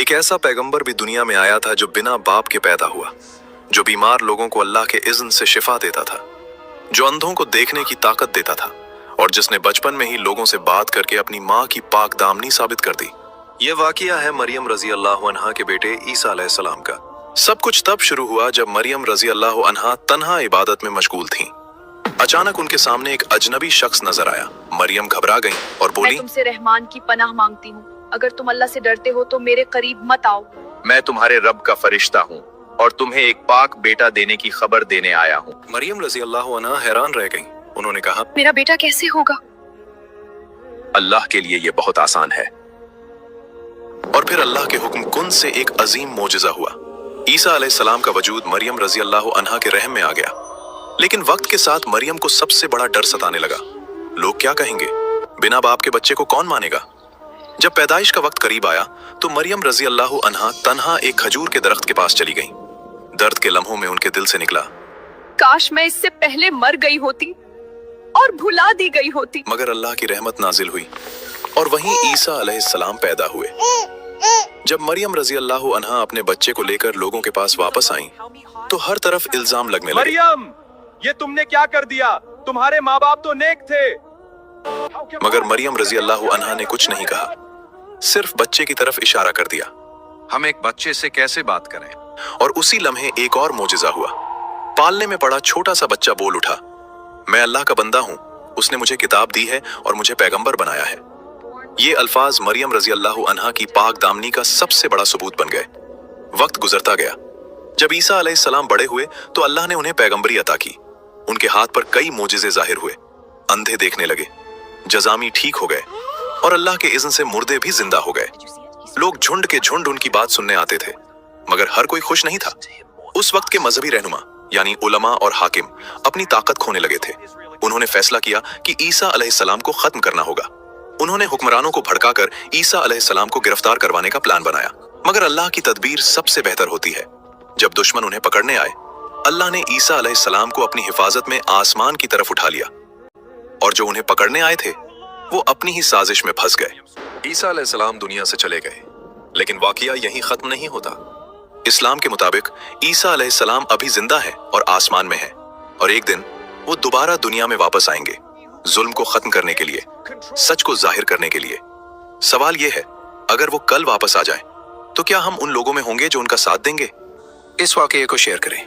एक ऐसा पैगंबर भी दुनिया में आया था जो बिना बाप के पैदा हुआ, जो बीमार लोगों को अल्लाह के इज़्न से शिफा देता था, जो अंधों को देखने की ताकत देता था और जिसने बचपन में ही लोगों से बात करके अपनी माँ की पाक दामनी साबित कर दी। ये वाकया है मरियम रजी अल्लाह अन्हा के बेटे ईसा अलैहिस्सलाम का। सब कुछ तब शुरू हुआ जब मरियम रजी अल्लाह अन्हा तन्हा इबादत में मशगूल थीं। अचानक उनके सामने एक अजनबी शख्स नजर आया। मरियम घबरा गईं और बोली, मैं तुमसे रहमान की पनाह मांगती हूँ, अगर तुम अल्लाह से डरते हो तो मेरे करीब मत आओ। मैं तुम्हारे रब का फरिश्ता हूँ और तुम्हें एक पाक बेटा देने की खबर देने आया हूँ। मरियम रजी अल्लाह अन्हा हैरान रह गईं। उन्होंने कहा, मेरा बेटा कैसे होगा? अल्लाह के लिए ये बहुत आसान है। और फिर अल्लाह के हुक्म कुन से एक अजीम मोजिजा हुआ। ईसा अलैहिस्सलाम का वजूद मरियम रजी अल्लाह अन्हा के रहम में आ गया। लेकिन वक्त के साथ मरियम को सबसे बड़ा डर सताने लगा। लोग क्या कहेंगे? बिना बाप के बच्चे को कौन मानेगा? जब पैदाइश का वक्त करीब आया तो मरियम रजी अल्लाह अन्हा तन्हा एक खजूर के दरख्त के पास चली गईं। दर्द के लम्हों में उनके दिल से निकला, काश मैं इससे पहले मर गई होती और भुला दी गई होती। मगर अल्लाह की रहमत नाजिल हुई और वहीं ईसा अलैहिस्सलाम पैदा हुए। जब मरियम रजी अल्लाह अन्हा अपने बच्चे को लेकर लोगों के पास वापस आईं, तो हर तरफ इल्जाम लगने लगे। मरियम, ये तुमने क्या कर दिया? तुम्हारे माँ बाप तो नेक थे। मगर मरियम रजी अल्लाह अन्हा ने कुछ नहीं कहा, सिर्फ बच्चे की तरफ इशारा कर दिया। हम एक बच्चे से कैसे बात करें? और उसी लम्हे एक और मोजिजा हुआ। पालने में पड़ा छोटा सा बच्चा बोल उठा, मैं अल्लाह का बंदा हूँ, उसने मुझे किताब दी है और मुझे पैगंबर बनाया है। ये अल्फाज मरियम रजी अल्लाह अन्हा की पाक दामनी का सबसे बड़ा सबूत बन गए। वक्त गुजरता गया। जब ईसा अलैहिस्सलाम बड़े हुए तो अल्लाह ने उन्हें पैगंबरी अता की। उनके हाथ पर कई मोजिज़े जाहिर हुए। अंधे देखने लगे, जज़ामी ठीक हो गए और अल्लाह के इज़्न से मुर्दे भी जिंदा हो गए। लोग झुंड के झुंड उनकी बात सुनने आते थे, मगर हर कोई खुश नहीं था। उस वक्त के मजहबी रहनुमा यानी उलमा और हाकिम अपनी ताकत खोने लगे थे। उन्होंने फैसला किया कि ईसा अलैहिस्सलाम को खत्म करना होगा। उन्होंने हुक्मरानों को भड़काकर ईसा अलैहिस्सलाम को गिरफ्तार करवाने का प्लान बनाया। मगर अल्लाह की तदबीर सबसे बेहतर होती है। जब दुश्मन उन्हें पकड़ने आए, अल्लाह ने ईसा अलैहिस्सलाम को अपनी हिफाजत में आसमान की तरफ उठा लिया और जो उन्हें पकड़ने आए थे वो अपनी ही साजिश में फंस गए। ईसा अलैहिस्सलाम दुनिया से चले गए, लेकिन वाकया यहीं खत्म नहीं होता। इस्लाम के मुताबिक ईसा अलैहिस्सलाम अभी जिंदा है और आसमान में है और एक दिन वो दोबारा दुनिया में वापस आएंगे, जुल्म को खत्म करने के लिए, सच को जाहिर करने के लिए। सवाल ये है, अगर वो कल वापस आ जाए तो क्या हम उन लोगों में होंगे जो उनका साथ देंगे? इस वाकये को शेयर करें।